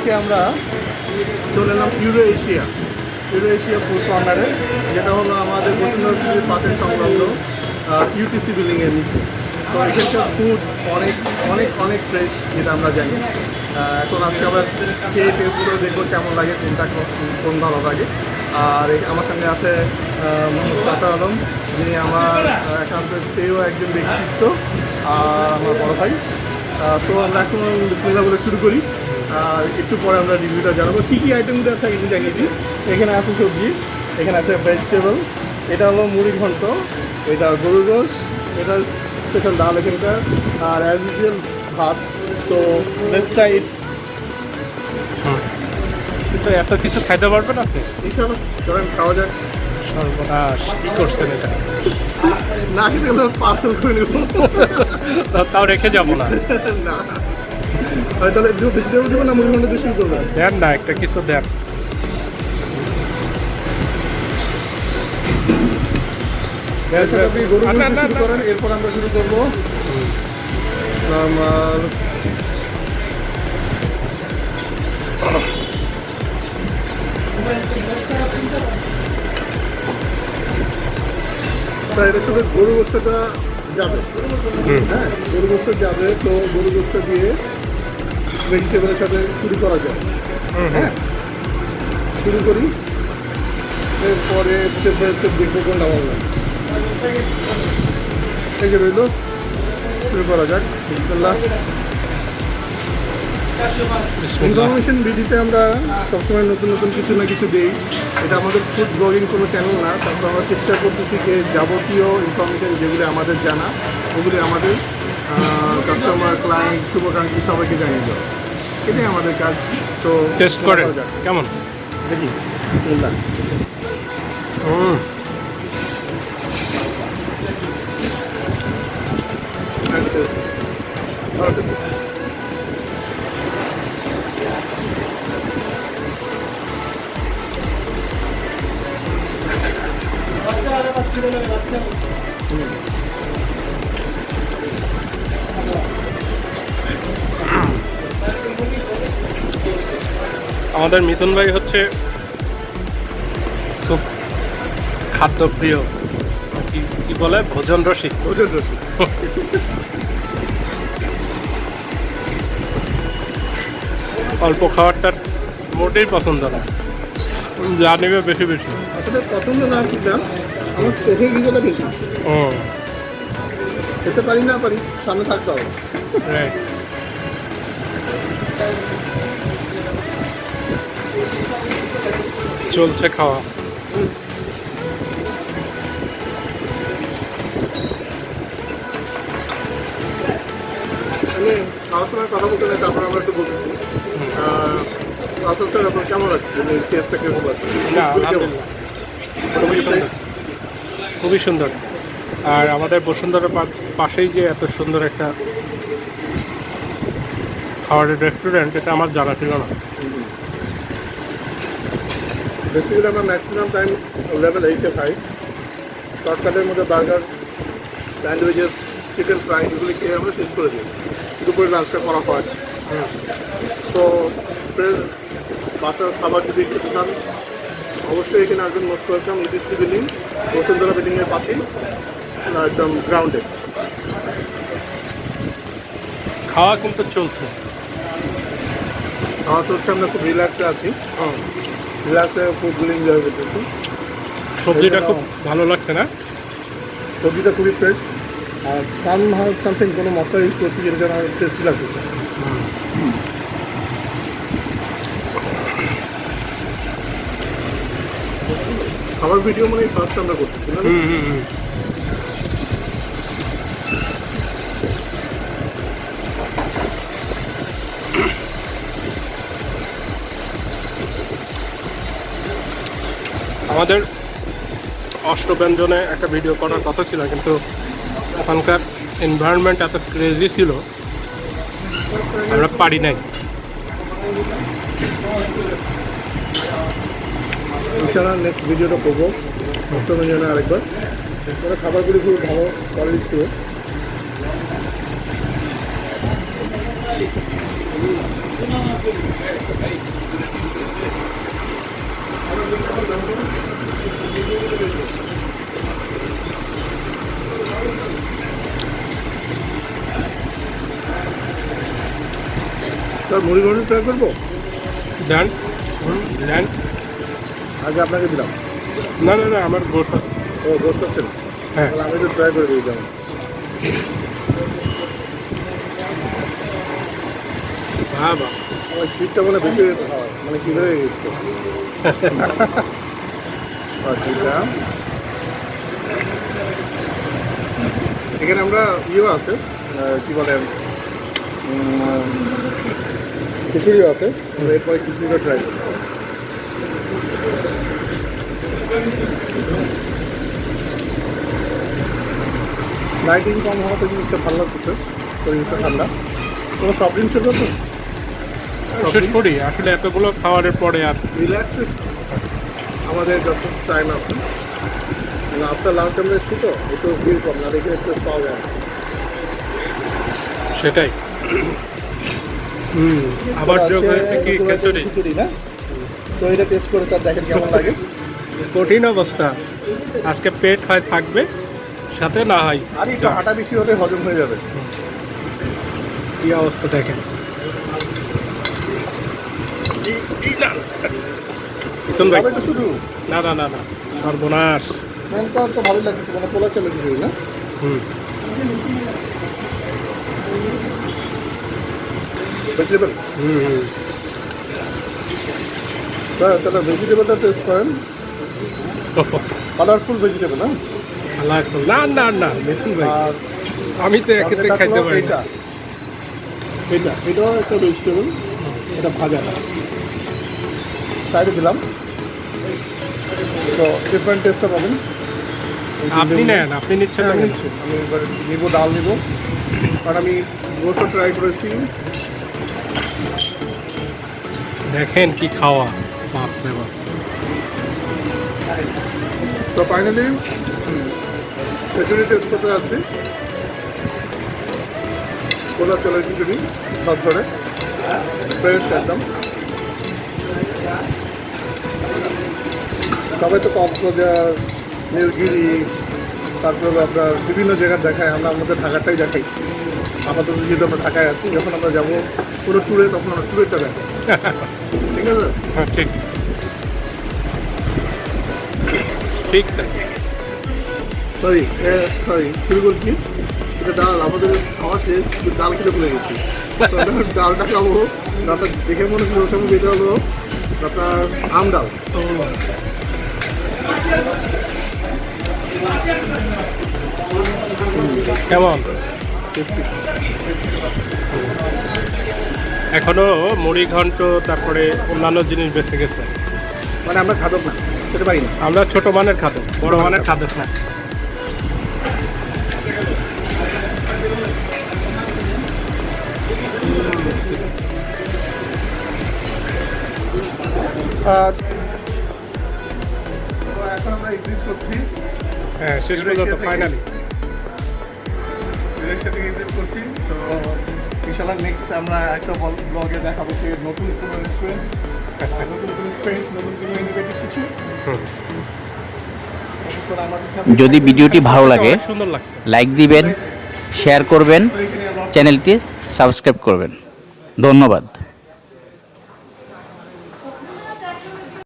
আজকে আমরা চলে এলাম ইউরো এশিয়া ফুড কর্নারে, যেটা হলো আমাদের বসুন্ধরা সিটির পাশে সংলগ্ন ইউটিসি বিল্ডিংয়ের নিচে। তো এখানকার ফুড অনেক অনেক অনেক ফ্রেশ, যেটা আমরা জানি। এখন আজকে আমরা খেয়ে টেস্ট করে দেখবো কেমন লাগে, কোন ভালো লাগে। আর আমার সঙ্গে আছে কাসার আলম, যিনি আমার একান্তের প্রিয় একজন ব্যক্তিত্ব আর আমার বড় ভাই। তো আমরা এখন বিসমিল্লাহ বলে শুরু করি, আর একটু পরে আমরা রিভিউটা জানাবো কী কী আইটেমগুলো আছে একটু জানিয়ে দিই। এখানে আছে সবজি, এখানে আছে ভেজিটেবল, এটা হলো মুড়ি ঘন্ট, এটা গরুর গোশ, এটা স্পেশাল ডাল এখানকার, আর অ্যাজ ইউজুয়াল ভাত। তো লেটস ট্রাই ইট। কিন্তু এত কিছু খাইতে পারবেন আপনি? ইনশাআল্লাহ চলেন খাওয়া যাক। সর্বনাশ, কি করছেন এটা? না খেতে গেলে পার্সেল করে নেব। তাও রেখে যাবো না। না তাহলে ভেজিটেবল দেবো না মুড়ি ঘন্ট দিয়ে শুরু করবেন? দেন না, একটা কিছু দেন। আপনি গরু শুরু করেন, এরপর আমরা শুরু করবো নর্মাল। এটার সাথে গরু গোস্তটা যাবে, হ্যাঁ গরু গোস্ত যাবে। তো গরু গোস্ত দিয়ে ভেজিটেবলের সাথে শুরু করা যায়। হ্যাঁ শুরু করি, এরপরে স্টেপ বাই স্টেপ দেখবো কোনটা ভালো লাগে। এই যে রইল, শুরু করা যাক। বিসমিল্লাহ। ইনফরমেশন ভিডিওতে আমরা সবসময় নতুন নতুন কিছু না কিছু দিই। এটা আমাদের ফুড ব্লগিং কোনো চ্যানেল না, তারপর আমরা চেষ্টা করতেছি যে যাবতীয় ইনফরমেশন যেগুলি আমাদের জানা ওগুলি আমাদের কাস্টমার, ক্লায়েন্ট, শুভাকাঙ্ক্ষী সবাইকে জানিয়ে দেওয়া, এটাই আমাদের কাজ। তো টেস্ট করে কেমন দেখি। বিসমিল্লাহ। আমাদের মিথুন ভাই হচ্ছে খুব খাদ্যপ্রিয়, কি বলে ভোজন রসিক। অল্প খাবারটা মোটেই পছন্দ না, যা নেবে বেশি বেশি। আসলে পছন্দ না কিনা, আমার চোখে গিয়েটা বেশি খেতে পারি না পারি, সামনে থাকতে হবে। রাইট। চলছে খাওয়া। আমি খাওয়ার সময় কথা বলতে নাই, তারপর আমরা একটু বলতেছি। আসল স্যার আপনার কেমন লাগছে, টেস্টটা কেমন লাগছে? না, আলহামদুলিল্লাহ খুবই সুন্দর। আর আমাদের বসুন্ধরার পাশেই যে এত সুন্দর একটা খাবারের রেস্টুরেন্ট, এটা আমার জানা ছিল না। বেসিক্যালি আমরা ম্যাক্সিমাম টাইম লেভেল 8-এ খাই। শর্টকাটের মধ্যে বার্গার, স্যান্ডউইচেস, চিকেন ফ্রাই এগুলি খেয়ে আমরা শেষ করে দিই। দুপুরে লাঞ্চটা করা হয়। তো ফ্রেশ বাসার খাবার যদি খেতে চান অবশ্যই এখানে আসবেন। Most welcome. UTC building, Bashundhara বিল্ডিংয়ের পাশেই, একদম গ্রাউন্ডে। খাওয়া কিন্তু চলছে, খাওয়া চলছে, আমরা খুব রিল্যাক্সে আছি। রিল্যাক্সে ফুডগুলো এনজয় করতেছি। সবজিটা খুব ভালো লাগছে না? সবজিটা খুবই ফ্রেশ, আর সামথিং কোনো মশলা ইউজ করছি যেটা যেন টেস্টি লাগছে। খাবার ভিডিও মানে ফার্স্ট আমরা করতেছি না? আমাদের অষ্টব্যঞ্জনে একটা ভিডিও করার কথা ছিল, কিন্তু ওখানকার এনভায়রনমেন্ট এত ক্রেজি ছিল আমরা পারি নাই। ইনশাআল্লাহ নেক্সট ভিডিওটা করবো অষ্টব্যঞ্জনে আরেকবার। ওরা খাবারগুলি খুব ভালো কোয়ালিটি ছিল। স্যার মুড়ি ঘন্ট ট্রাই করবো? দেন দেন। আগে আপনাকে দিলাম। না না না, আমার গোস ও গোস্ত হচ্ছেন? হ্যাঁ। তাহলে আমি একটু ট্রাই করে দিই যেমন। বাবা, আমার স্পিডটা মানে বেশি হয়, মানে কী হয়ে গেছে। আচ্ছা, এখানে আমরা ইয়েও আছে, কী বলে, খিচুড়িও আছে। আমরা এরপরে খিচুড়িটা ট্রাই করি। লাইটিং কম হওয়াতে জিনিসটা ভালো লাগতেছে, পরিবেশটা ঠান্ডা। কোনো সফট ড্রিঙ্ক চলবে তো? শেষ করি আসলে এতগুলো খাওয়ারের পরে আর রিল্যাক্স আমাদের যত টাইম আছে। আফটার লাঞ্চ আমরা এসছি তো একটু ভিড় কম, না দেখে এসে পাওয়া যায় না। সেটাই। আবার যোগ হয়েছে কি খিচুড়ি। খিচুড়ি না, তো এটা টেস্ট করে স্যার দেখেন কেমন লাগে। কঠিন অবস্থা, আজকে পেট হয় থাকবে, সাথে না হয় আর একটু আটা বেশি হলে হজম হয়ে যাবে। কি অবস্থা দেখেন। মিথুন ভাই, তবে তো শুধু না না না না, সর্বনাশ। স্মেলটা তো ভালোই লাগছে, মানে পোলা চলে খিচুড়ি না। হুম, ভেজিটেবল, হুম হুম। তাহলে ভেজিটেবলটা টেস্ট করেন। কালারফুল ভেজিটেবল, হ্যাঁ। আল্লাহ একটু- না না না মিথুন ভাই, আর আমি তো একেতে খাইতে পারি না। এটাও একটা ভেজিটেবল, এটা ভাজা সাইডে দিলাম, তো ডিফারেন্ট টেস্টটা পাবেন। আপনি নেন, আপনি নিচ্ছেন না আমি কেন? নিচ্ছি, আমি এবার নিব, ডাল নিব, কারণ আমি গোস্ত ট্রাই করেছি। দেখেন কি খাওয়া, বাপ রে বাপ। তো ফাইনালি খিচুড়ি টেস্ট করতে যাচ্ছি। কোলা চলের খিচুড়ি, ঝরঝরে ফ্রেশ একদম। সবাই তো কক্সবাজার, নীলগিরি, তারপরে আপনার বিভিন্ন জায়গায় দেখায়, আমরা আমাদের ঢাকাটাই দেখাই। আপাতত যেহেতু আমরা ঢাকায় আছি, যখন আমরা যাবো কোনো ট্যুরে তখন আমরা ট্যুরেরটা দেখাই, ঠিক আছে? হ্যাঁ ঠিক ঠিক তাই। সরি শুরু করছি। এটা ডাল, আমাদের খাওয়া শেষ, ডাল খেতে ভুলে গেছি। তো আমরা ডালটা খাবো, ডালটা দেখে মনে হচ্ছে ওর সঙ্গে যেটা হলো আপনার আম ডাল। কেমন এখনো মুড়ি ঘন্ট, তারপরে অন্যান্য জিনিস বেঁচে গেছে। মানে আমরা খাদক না, খেতে পারি না। আমরা ছোট মানের খাদ্য, বড় মানের খাদ্য না। তো এখন আমরা এক্সিট করছি, হ্যাঁ শেষ পর্যন্ত ফাইনালি। সাথে এক্সিট করছি। তো ইনশাল্লাহ নেক্সট আমরা একটা ব্লগে দেখাবো যে নতুন কোনো রেস্টুরেন্ট, নতুন কোনো স্পেস, নতুন কোনো ইনোভেটিভ কিছু। ততক্ষণ আমাদের সাথে যদি ভিডিওটি ভালো লাগে অনেক সুন্দর লাগছে। লাইক দিবেন, শেয়ার করবেন, তো এখানে আমরা চ্যানেলটি সাবস্ক্রাইব করবেন। ধন্যবাদ।